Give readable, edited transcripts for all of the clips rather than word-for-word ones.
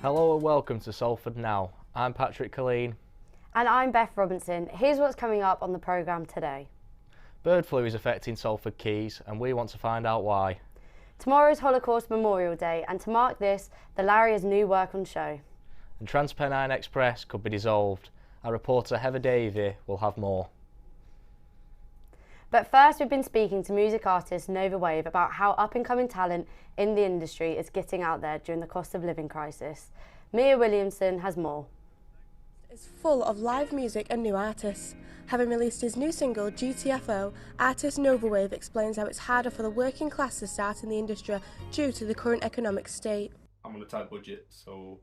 Hello and welcome to Salford Now. I'm Patrick Colleen. And I'm Beth Robinson. Here's what's coming up on the programme today. Bird flu is affecting Salford Quays and we want to find out why. Tomorrow's Holocaust Memorial Day, and to mark this, the Lowry has new work on show. And Transpennine Express could be dissolved. Our reporter Heather Davey will have more. But first, we've been speaking to music artist Nova Wave about how up-and-coming talent in the industry is getting out there during the cost of living crisis. Mia Williamson has more. It's full of live music and new artists. Having released his new single, GTFO, artist Nova Wave explains how it's harder for the working class to start in the industry due to the current economic state. I'm on a tight budget, so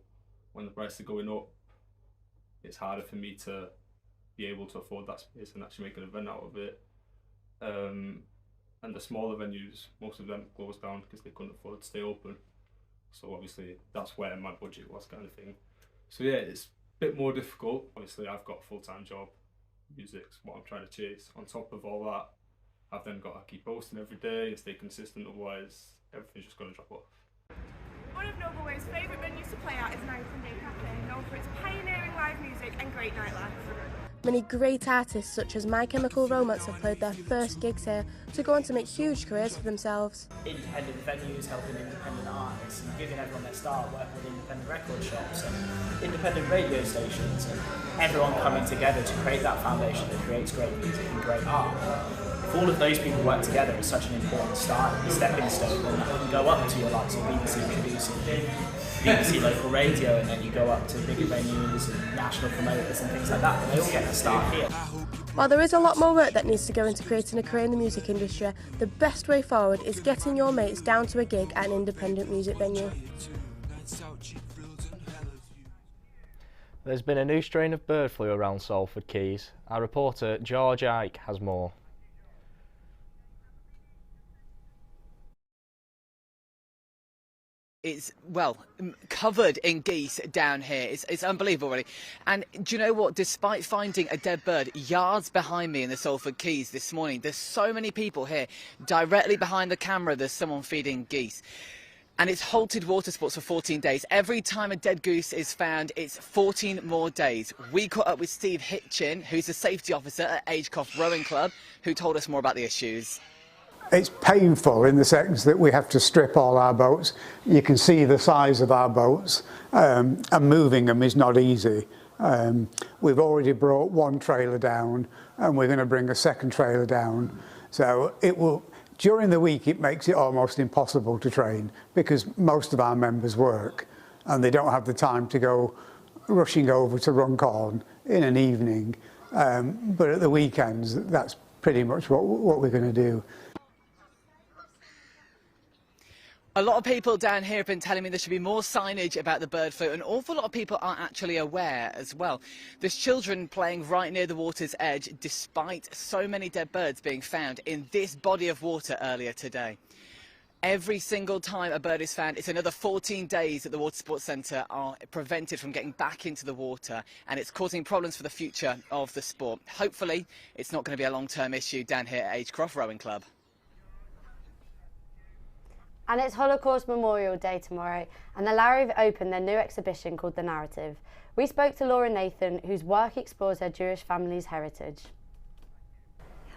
when the prices are going up, it's harder for me to be able to afford that space and actually make an event out of it. And the smaller venues, most of them closed down because they couldn't afford to stay open. So obviously that's where my budget was, kind of thing. So yeah, it's a bit more difficult. Obviously I've got a full-time job, music's what I'm trying to chase. On top of all that, I've then got to keep posting every day and stay consistent, otherwise everything's just going to drop off. One of Nova Wave's favourite venues to play at is Nightingale Cafe, known for its pioneering live music and great nightlife. Many great artists such as My Chemical Romance have played their first gigs here to go on to make huge careers for themselves. Independent venues helping independent artists and giving everyone their start, working with independent record shops and independent radio stations, and everyone coming together to create that foundation that creates great music and great art. If all of those people work together, it's such an important stepping stone, and you can go up to your likes of BBC producing BBC local radio, and then you go up to bigger venues and national promoters and things like that, and they all get a start here. While there is a lot more work that needs to go into creating a career in the music industry, the best way forward is getting your mates down to a gig at an independent music venue. There's been a new strain of bird flu around Salford Quays. Our reporter George Ike has more. It's, well, covered in geese down here. It's unbelievable, really. And do you know what? Despite finding a dead bird yards behind me in the Salford Quays this morning, there's so many people here. Directly behind the camera, there's someone feeding geese. And it's halted water sports for 14 days. Every time a dead goose is found, it's 14 more days. We caught up with Steve Hitchin, who's a safety officer at Agecroft Rowing Club, who told us more about the issues. It's painful in the sense that we have to strip all our boats. You can see the size of our boats, and moving them is not easy. We've already brought one trailer down and we're going to bring a second trailer down. So it will, during the week it makes it almost impossible to train because most of our members work and they don't have the time to go rushing over to Runcorn in an evening. But at the weekends, that's pretty much what we're going to do. A lot of people down here have been telling me there should be more signage about the bird flu. An awful lot of people aren't actually aware as well. There's children playing right near the water's edge despite so many dead birds being found in this body of water earlier today. Every single time a bird is found, it's another 14 days that the Water Sports Centre are prevented from getting back into the water, and it's causing problems for the future of the sport. Hopefully, it's not going to be a long-term issue down here at Agecroft Rowing Club. And it's Holocaust Memorial Day tomorrow, and the Lowry have opened their new exhibition called The Narrative. We spoke to Laura Nathan, whose work explores her Jewish family's heritage.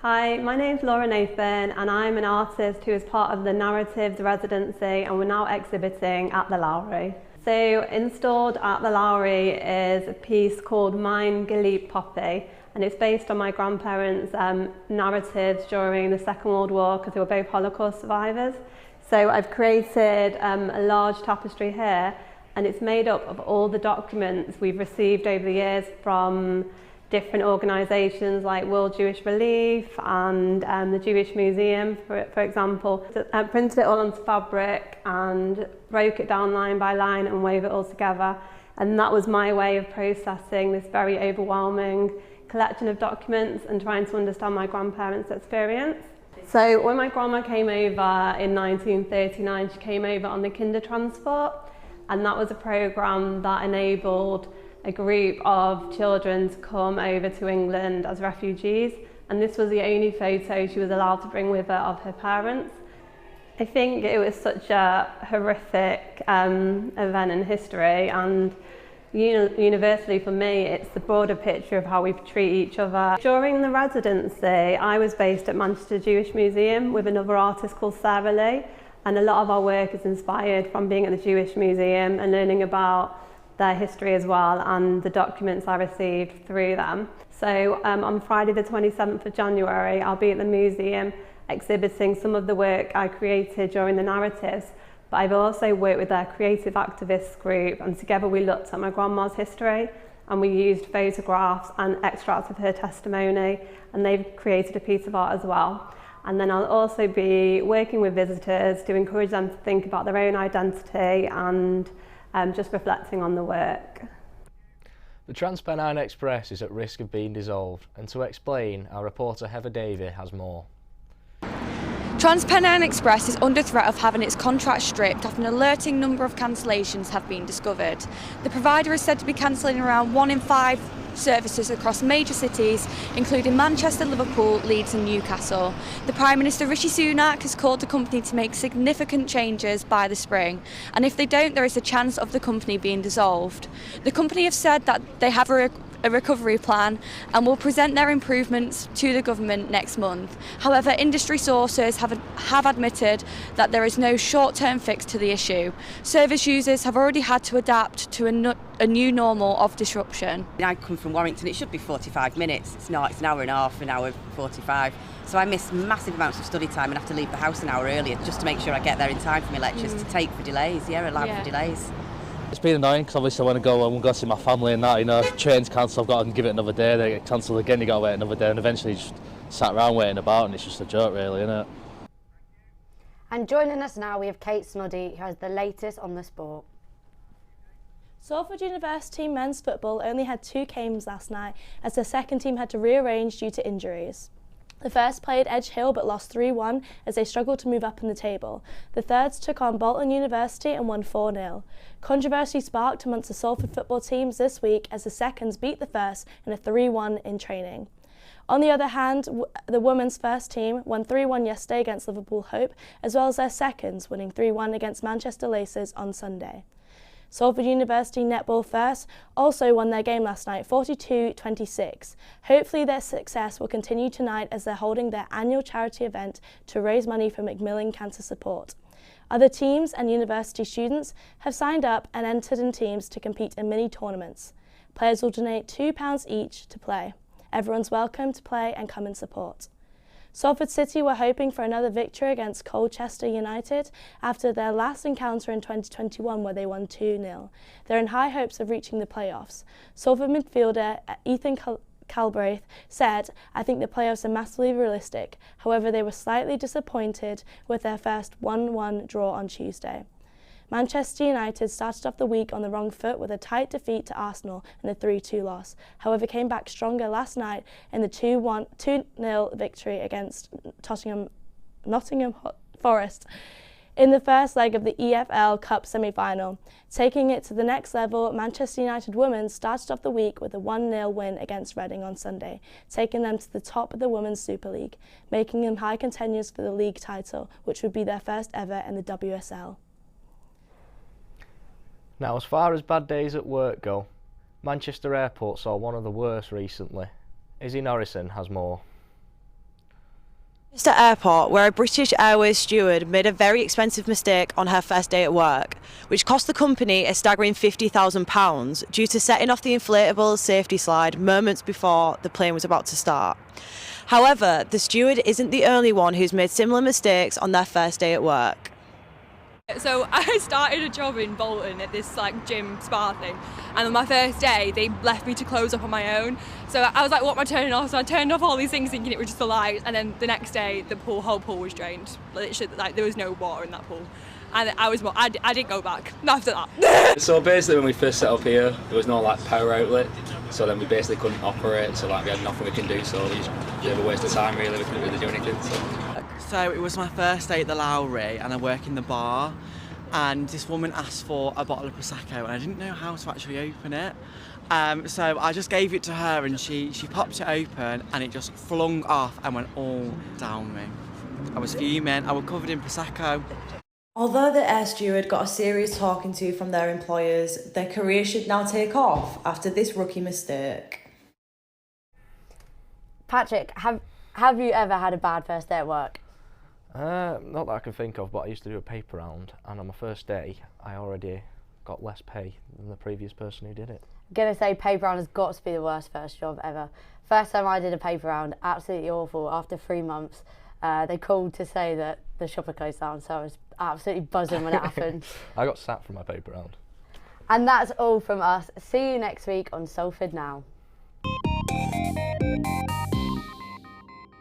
Hi, my name's Laura Nathan and I'm an artist who is part of the Narratives residency, and we're now exhibiting at the Lowry. So installed at the Lowry is a piece called Mein Geliebte Poppy, and it's based on my grandparents' narratives during the Second World War because they were both Holocaust survivors. So I've created a large tapestry here, and it's made up of all the documents we've received over the years from different organisations like World Jewish Relief and the Jewish Museum, for example. I printed it all onto fabric and broke it down line by line and wove it all together. And that was my way of processing this very overwhelming collection of documents and trying to understand my grandparents' experience. So when my grandma came over in 1939, she came over on the Kindertransport, and that was a programme that enabled a group of children to come over to England as refugees, and this was the only photo she was allowed to bring with her of her parents. I think it was such a horrific event in history, and universally for me it's the broader picture of how we treat each other. During the residency I was based at Manchester Jewish Museum with another artist called Sarah Lee, and a lot of our work is inspired from being at the Jewish Museum and learning about their history as well and the documents I received through them. So on Friday the 27th of January I'll be at the museum exhibiting some of the work I created during the narratives, but I've also worked with their creative activists group, and together we looked at my grandma's history and we used photographs and extracts of her testimony, and they've created a piece of art as well. And then I'll also be working with visitors to encourage them to think about their own identity and just reflecting on the work. The Transpennine Express is at risk of being dissolved, and to explain, our reporter Heather Davey has more. Transpennine Express is under threat of having its contract stripped after an alerting number of cancellations have been discovered. The provider is said to be cancelling around 1 in 5 services across major cities, including Manchester, Liverpool, Leeds and Newcastle. The Prime Minister Rishi Sunak has called the company to make significant changes by the spring, and if they don't, there is a chance of the company being dissolved. The company have said that they have a recovery plan and will present their improvements to the government next month. However, industry sources have admitted that there is no short-term fix to the issue. Service users have already had to adapt to a new normal of disruption. I come from Warrington, it should be 45 minutes. It's not, it's an hour and a half, an hour 45. So I miss massive amounts of study time and have to leave the house an hour earlier just to make sure I get there in time for my lectures to take for delays, allowed for delays. It's been annoying because obviously I want to go and go see my family and that, train's cancelled, I've got to give it another day, they get cancelled again, you got to wait another day, and eventually just sat around waiting about, and it's just a joke really, isn't it? And joining us now we have Kate Snoddy, who has the latest on the sport. Salford University men's football only had 2 games last night as the second team had to rearrange due to injuries. The first played Edge Hill but lost 3-1 as they struggled to move up in the table. The thirds took on Bolton University and won 4-0. Controversy sparked amongst the Salford football teams this week as the seconds beat the first in a 3-1 in training. On the other hand, the women's first team won 3-1 yesterday against Liverpool Hope, as well as their seconds winning 3-1 against Manchester Laces on Sunday. Salford University Netball First also won their game last night 42-26. Hopefully their success will continue tonight as they're holding their annual charity event to raise money for Macmillan Cancer Support. Other teams and university students have signed up and entered in teams to compete in mini tournaments. Players will donate £2 each to play. Everyone's welcome to play and come and support. Salford City were hoping for another victory against Colchester United after their last encounter in 2021 where they won 2-0. They're in high hopes of reaching the playoffs. Salford midfielder Ethan Calbraith said, "I think the playoffs are massively realistic." However, they were slightly disappointed with their first 1-1 draw on Tuesday. Manchester United started off the week on the wrong foot with a tight defeat to Arsenal and a 3-2 loss, however came back stronger last night in the 2-0 victory against Nottingham Forest in the first leg of the EFL Cup semi-final. Taking it to the next level, Manchester United women started off the week with a 1-0 win against Reading on Sunday, taking them to the top of the Women's Super League, making them high contenders for the league title, which would be their first ever in the WSL. Now, as far as bad days at work go, Manchester Airport saw one of the worst recently. Izzy Norrison has more. Manchester Airport, where a British Airways steward made a very expensive mistake on her first day at work, which cost the company a staggering £50,000 due to setting off the inflatable safety slide moments before the plane was about to start. However, the steward isn't the only one who's made similar mistakes on their first day at work. So I started a job in Bolton at this gym spa thing, and on my first day they left me to close up on my own. So I was like, what am I turning off? So I turned off all these things thinking it was just the lights, and then the next day the whole pool was drained. Literally, there was no water in that pool. And I didn't go back after that. So basically when we first set up here, there was no power outlet, so then we basically couldn't operate, so we had nothing we can do, so it was a bit of a waste of time really, we couldn't really do anything. So it was my first day at the Lowry and I work in the bar, and this woman asked for a bottle of Prosecco and I didn't know how to actually open it. So I just gave it to her and she popped it open and it just flung off and went all down me. I was fuming. I was covered in Prosecco. Although the air steward got a serious talking to from their employers, their career should now take off after this rookie mistake. Patrick, have you ever had a bad first day at work? Not that I can think of, but I used to do a paper round, and on my first day I already got less pay than the previous person who did it. I'm going to say paper round has got to be the worst first job ever. First time I did a paper round, absolutely awful. After 3 months, they called to say that the shop had closed down, so I was absolutely buzzing when it happened. I got sacked from my paper round. And that's all from us. See you next week on Salford Now.